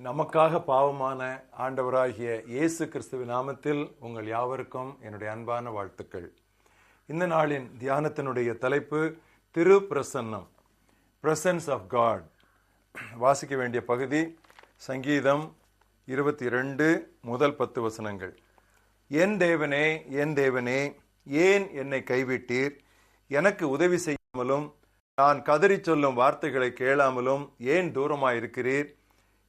நமக்காக பாவமான ஆண்டவராகிய இயேசு கிறிஸ்துவின் நாமத்தில் உங்கள் யாவருக்கும் என்னுடைய அன்பான வாழ்த்துக்கள். இந்த நாளின் தியானத்தினுடைய தலைப்பு திரு பிரசன்னம், பிரசன்ஸ் ஆஃப் காட். வாசிக்க வேண்டிய பகுதி சங்கீதம் 22 முதல் 10 வசனங்கள். என் தேவனே, என் தேவனே, ஏன் என்னை கைவிட்டீர்? எனக்கு உதவி செய்யாமலும் நான் கதறி சொல்லும் வார்த்தைகளை கேளாமலும் ஏன் தூரமாயிருக்கிறீர்?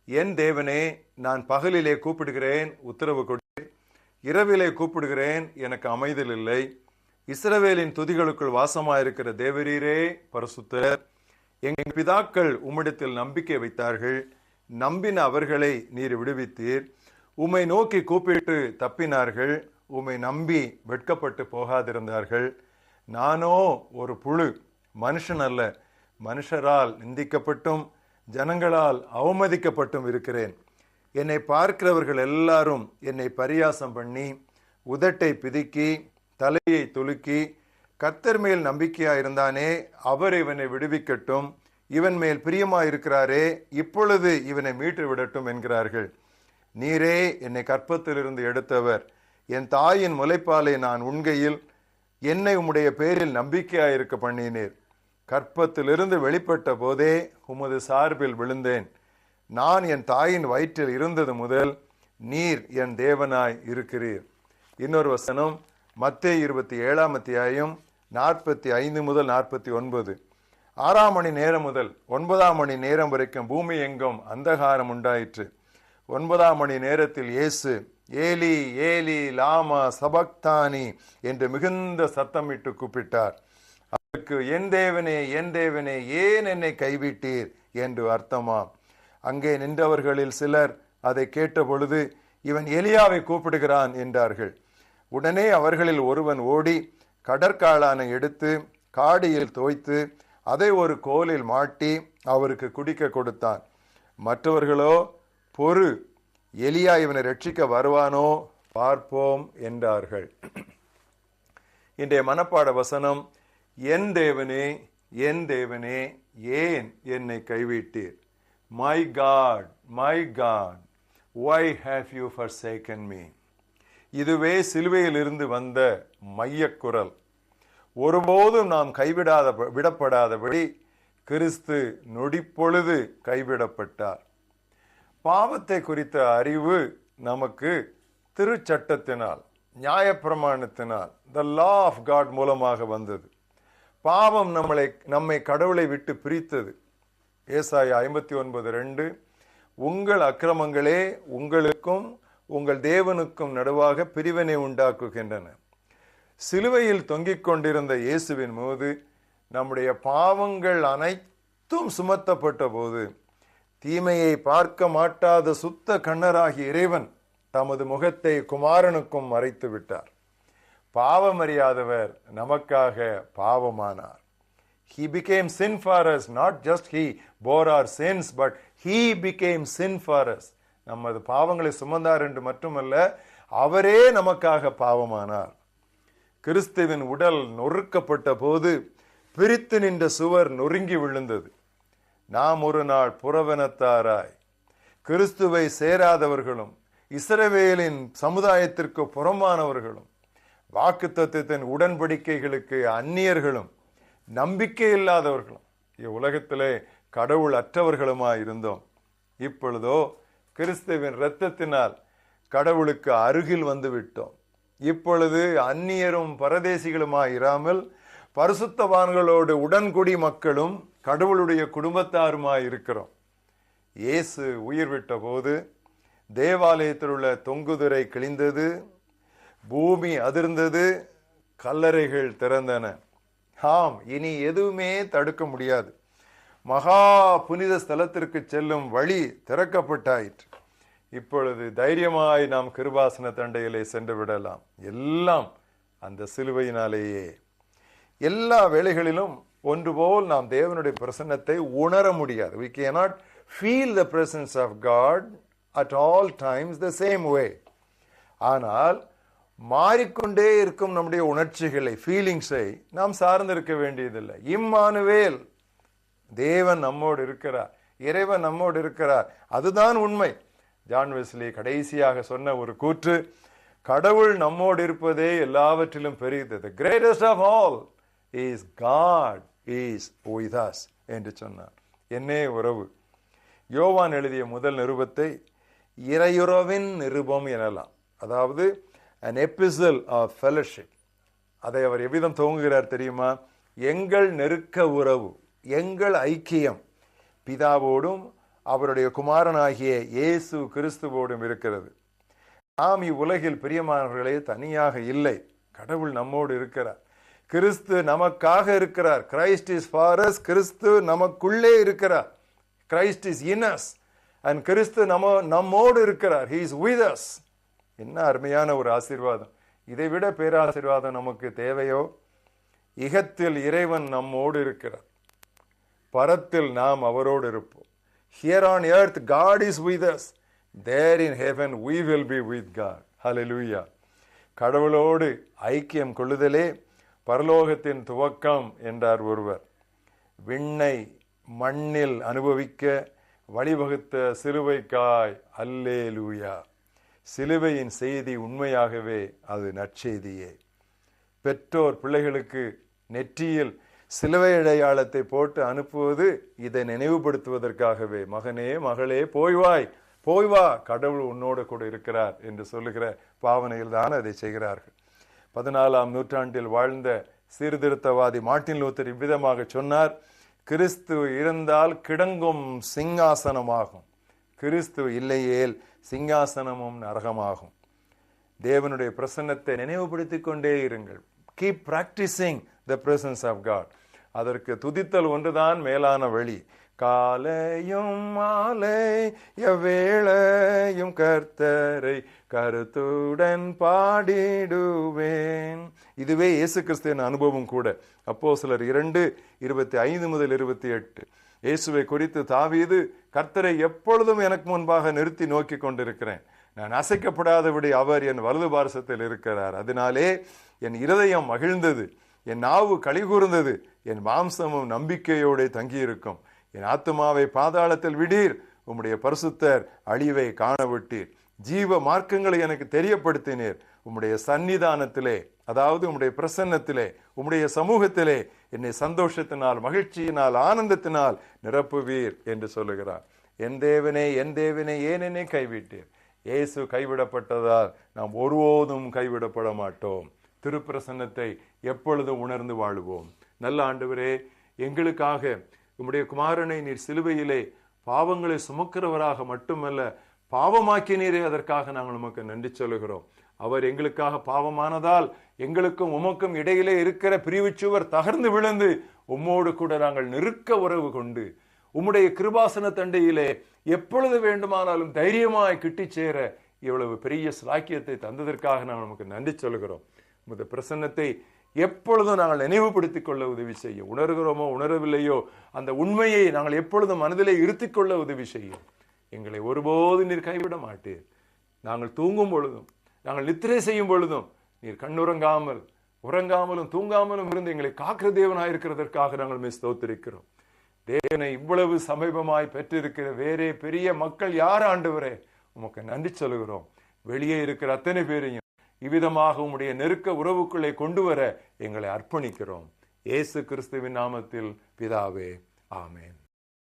என் தேவனே, நான் பகலிலே கூப்பிடுகிறேன், உத்தரவு கொடு. இரவிலே கூப்பிடுகிறேன், எனக்கு அமைதல் இல்லை. இஸ்ரவேலின் துதிகளுக்குள் வாசமாயிருக்கிற தேவரீரே பரிசுத்தர். எங்கள் பிதாக்கள் உம்மிடத்தில் நம்பிக்கை வைத்தார்கள். நம்பின அவர்களை நீர் விடுவித்தீர். உம்மை நோக்கி கூப்பிட்டு தப்பினார்கள். உம்மை நம்பி வெட்கப்பட்டு போகாதிருந்தார்கள். நானோ ஒரு புழு, மனுஷன் அல்ல, மனுஷரால் நிந்திக்கப்பட்டும் ஜனங்களால் அவமதிக்கப்பட்டும் இருக்கிறேன். என்னை பார்க்கிறவர்கள் எல்லாரும் என்னை பரியாசம் பண்ணி உதட்டை பிதுக்கி தலையை துலுக்கி, கர்த்தர் மேல் நம்பிக்கையாயிருந்தானே, அவர் இவனை விடுவிக்கட்டும், இவன் மேல் பிரியமாயிருக்கிறாரே, இப்பொழுது இவனை மீட்டு விடட்டும் என்கிறார்கள். நீரே என்னை கற்பத்திலிருந்து எடுத்தவர். என் தாயின் முலைப்பாலை நான் உண்கையில் என்னை உம்முடைய பேரில் நம்பிக்கையாயிருக்க பண்ணினீர். கற்பத்திலிருந்து வெளிப்பட்ட போதே உமது சார்பில் விழுந்தேன். நான் என் தாயின் வயிற்றில் இருந்தது முதல் நீர் என் தேவனாய் இருக்கிறீர். இன்னொரு வசனம் மத்தேயு 27 அத்தியாயம் 45 முதல் 49. 6 மணி நேரம் முதல் 9 மணி நேரம் வரைக்கும் பூமி எங்கும் அந்தகாரம் உண்டாயிற்று. 9 மணி நேரத்தில் இயேசு ஏலி ஏலி லாமா சபக்தானி என்று மிகுந்த சத்தமிட்டு கூப்பிட்டார். அதற்கு என் தேவனே, என் தேவனே, ஏன் என்னை கைவிட்டீர் என்று அர்த்தமாம். அங்கே நின்றவர்களில் சிலர் அதை கேட்ட பொழுது, இவன் எலியாவை கூப்பிடுகிறான் என்றார்கள். உடனே அவர்களில் ஒருவன் ஓடி கடற்காளானை எடுத்து காடியில் தோய்த்து அதை ஒரு கோலில் மாட்டி அவருக்கு குடிக்க கொடுத்தான். மற்றவர்களோ, பொறு, எலியா இவனை ரட்சிக்க வருவானோ பார்ப்போம் என்றார்கள். இன்றைய மனப்பாட வசனம், என் தேவனே, என் தேவனே, ஏன் என்னை கைவிட்டீர்? My God, my God, why have you forsaken me? இதுவே சிலுவையில் இருந்து வந்த மையக்குரல். ஒருபோதும் நாம் விடப்படாதபடி கிறிஸ்து நொடிப்பொழுது கைவிடப்பட்டார். பாவத்தை குறித்த அறிவு நமக்கு திருச்சட்டத்தினால், நியாயப்பிரமாணத்தினால், the law of God மூலமாக வந்தது. பாவம் நம்மை கடவுளை விட்டு பிரித்தது. ஏசாயா 59:2, உங்கள் அக்கிரமங்களே உங்களுக்கும் உங்கள் தேவனுக்கும் நடுவாக பிரிவினை உண்டாக்குகின்றன. சிலுவையில் தொங்கிக் கொண்டிருந்த இயேசுவின் போது நம்முடைய பாவங்கள் அனைத்தும் சுமத்தப்பட்ட போது தீமையை பார்க்க மாட்டாத சுத்த கண்ணராகிய இறைவன் தமது முகத்தை குமாரனுக்கும் மறைத்து விட்டார். பாவமறியாதவர் நமக்காக பாவமானார். He became sin for us. Not just he bore our sins, but he became sin for us. நமது பாவங்களை சுமந்தார் என்று மட்டுமல்ல, அவரே நமக்காக பாவமானார். கிறிஸ்துவின் உடல் நொறுக்கப்பட்ட போது பிரித்து நின்ற சுவர் நொறுங்கி விழுந்தது. நாம் ஒரு நாள் புறவனத்தாராய், கிறிஸ்துவை சேராதவர்களும் இஸ்ரவேலின் சமுதாயத்திற்கு புறம்பானவர்களும் வாக்குத்தத்தத்தின் உடன்படிக்கைகளுக்கு அந்நியர்களும் நம்பிக்கை இல்லாதவர்களும் இவ்வுலகத்திலே கடவுள் அற்றவர்களுமாய் இருந்தோம். இப்பொழுதோ கிறிஸ்துவின் இரத்தத்தினால் கடவுளுக்கு அருகில் வந்து விட்டோம். இப்பொழுது அந்நியரும் பரதேசிகளுமாய் இராமல் பரிசுத்தவான்களோடு உடன்குடி மக்களும் கடவுளுடைய குடும்பத்தாருமாய் இருக்கிறோம். இயேசு உயிர் விட்ட போது தேவாலயத்தில் உள்ள தொங்குதிரை கிழிந்தது, பூமி அதிர்ந்தது, கல்லறைகள் திறந்தன. ஆம், இனி எதுவுமே தடுக்க முடியாது. மகா புனித ஸ்தலத்திற்கு செல்லும் வழி திறக்கப்பட்டாயிற்று. இப்பொழுது தைரியமாய் நாம் கிருபாசன தண்டையிலே சென்று விடலாம். எல்லாம் அந்த சிலுவையினாலேயே. எல்லா வேளைகளிலும் ஒன்று போல் நாம் தேவனுடைய பிரசன்னத்தை உணர முடியாது. We cannot feel the presence of God at all times the same way. ஆனால் மாறிக்கொண்டே இருக்கும் நம்முடைய உணர்ச்சிகளை, ஃபீலிங்ஸை நாம் சார்ந்திருக்க வேண்டியதில்லை. இம்மானுவேல், தேவன் நம்மோடு இருக்கிறார். இறைவன் நம்மோடு இருக்கிறார். அதுதான் உண்மை. ஜான் வெஸ்லி கடைசியாக சொன்ன ஒரு கூற்று, கடவுள் நம்மோடு இருப்பதே எல்லாவற்றிலும் பெரியது. The greatest of all is God is with us என்று சொன்னார். என்னே உறவு. யோவான் எழுதிய முதல் நிருபத்தை இறையுறவின் நிருபம் எனலாம். அதாவது an epistle of fellowship. அதை அவர் எவ்விதம் துவங்குகிறார் தெரியுமா? எங்கள் நெருக்க உறவு, எங்கள் ஐக்கியம் பிதாவோடும் அவருடைய குமாரனாகிய இயேசு கிறிஸ்துவோடும் இருக்கிறது. நாம் இவ்வுலகில் பிரியமானவர்களே தனியாக இல்லை. கடவுள் நம்மோடு இருக்கிறார். கிறிஸ்து நமக்காக இருக்கிறார். Christ is for us. கிறிஸ்து நமக்குள்ளே இருக்கிறார். Christ is in us and கிறிஸ்து நம்மோடு இருக்கிறார். He is with us. என்ன அருமையான ஒரு ஆசீர்வாதம்! இதைவிட பேராசீர்வாதம் நமக்கு தேவையோ? இகத்தில் இறைவன் நம்மோடு இருக்கிறார், பரத்தில் நாம் அவரோடு இருப்போம். Here on earth God is with us. There in heaven we will be with God. Hallelujah. கடவுளோடு ஐக்கியம் கொள்ளுதலே பரலோகத்தின் துவக்கம் என்றார் ஒருவர். விண்ணை மண்ணில் அனுபவிக்க வழிவகுத்த சிலுவைக்காய் அல்லேலூயா. சிலுவையின் செய்தி உண்மையாகவே அது நற்செய்தியே. பெற்றோர் பிள்ளைகளுக்கு நெற்றியில் சிலுவை அடையாளத்தை போட்டு அனுப்புவது இதை நினைவுபடுத்துவதற்காகவே. மகனே மகளே போய்வாய் போய் வா, கடவுள் உன்னோடு கூட இருக்கிறார் என்று சொல்லுகிற பாவனையில் தான் அதை செய்கிறார்கள். 14ஆம் நூற்றாண்டில் வாழ்ந்த சீர்திருத்தவாதி மார்ட்டின் லூத்தர் இவ்விதமாக சொன்னார், கிறிஸ்து இருந்தால் கிடங்கும் சிங்காசனமாகும், கிறிஸ்து இல்லையேல் சிங்காசனமும் நரகமாகும். தேவனுடைய பிரசன்னத்தை நினைவுபடுத்திக் கொண்டே இருங்கள். Keep practising the presence of God. அதற்கு துதித்தல் ஒன்றுதான் மேலான வழி. காலையும் மாலை எவ்வேளையும் கர்த்தரை கருத்துடன் பாடிடுவேன். இதுவே இயேசு கிறிஸ்துவின் அனுபவம் கூட. அப்போஸ்தலர் 2:25-28. இயேசுவை குறித்து தாவீது, கர்த்தரை எப்பொழுதும் எனக்கு முன்பாக நிறுத்தி நோக்கி கொண்டிருக்கிறேன், நான் அசைக்கப்படாதபடி அவர் என் வலது பார்சத்தில் இருக்கிறார். அதனாலே என் இருதயம் மகிழ்ந்தது, என் நாவு களிகூர்ந்தது, என் மாம்சமும் நம்பிக்கையோடு தங்கியிருக்கும். என் ஆத்துமாவை பாதாளத்தில் விடீர், உம்முடைய பரிசுத்தர் அழிவை காணவிட்டீர். ஜீவ மார்க்கங்களை எனக்கு தெரியப்படுத்தினீர். உம்முடைய சன்னிதானத்திலே, அதாவது உம்முடைய பிரசன்னத்திலே, உம்முடைய சமூகத்திலே என்னை சந்தோஷத்தினால், மகிழ்ச்சியினால், ஆனந்தத்தினால் நிரப்புவீர் என்று சொல்லுகிறார். என் தேவனே என் தேவனே ஏன் என்னை கைவிட்டீர்? இயேசு கைவிடப்பட்டதால் நாம் ஒருபோதும் கைவிடப்பட மாட்டோம். திருப்பிரசன்னத்தை எப்பொழுதும் உணர்ந்து வாழுவோம். நல்ல ஆண்டவரே, எங்களுக்காக உம்முடைய குமாரனை நீர் சிலுவையிலே பாவங்களை சுமக்கிறவராக மட்டுமல்ல பாவமாக்கினீரே, அதற்காக நாங்கள் உமக்கு நன்றி சொல்லுகிறோம். அவர் எங்களுக்காக பாவமானதால் எங்களுக்கும் உமக்கும் இடையிலே இருக்கிற பிரிவுச்சுவர் தகர்ந்து விழுந்து உம்மோடு கூட நாங்கள் நெருக்க உறவு கொண்டு உம்முடைய கிருபாசன தண்டையிலே எப்பொழுது வேண்டுமானாலும் தைரியமாய் கிட்டி சேர இவ்வளவு பெரிய சாக்கியத்தை தந்ததற்காக நாங்கள் நமக்கு நன்றி சொல்கிறோம். உமது பிரசன்னத்தை எப்பொழுதும் நாங்கள் நினைவுபடுத்திக் கொள்ள உதவி செய்யும். உணர்கிறோமோ உணரவில்லையோ அந்த உண்மையை நாங்கள் எப்பொழுதும் மனதிலே இருத்திக் கொள்ள உதவி செய்யும். எங்களை ஒருபோது நீர் கைவிட மாட்டீர். நாங்கள் தூங்கும் பொழுதும், நாங்கள் நித்திரை செய்யும் பொழுதும் நீர் உறங்காமலும் தூங்காமலும் இருந்து எங்களை காக்கிற தேவனாயிருக்கிறதற்காக நாங்கள் ஸ்தோத்திரிக்கிறோம். தேவனை இவ்வளவு சமீபமாய் பெற்றிருக்கிற வேறே பெரிய மக்கள் யார் ஆண்டவரே? உமக்கு நன்றி சொல்கிறோம். வெளியே இருக்கிற அத்தனை பேரையும் இவ்விதமாக உம்முடைய நெருக்க உறவுக்குள்ளே கொண்டு வர எங்களை அர்ப்பணிக்கிறோம். இயேசு கிறிஸ்துவின் நாமத்தில் பிதாவே, ஆமென்.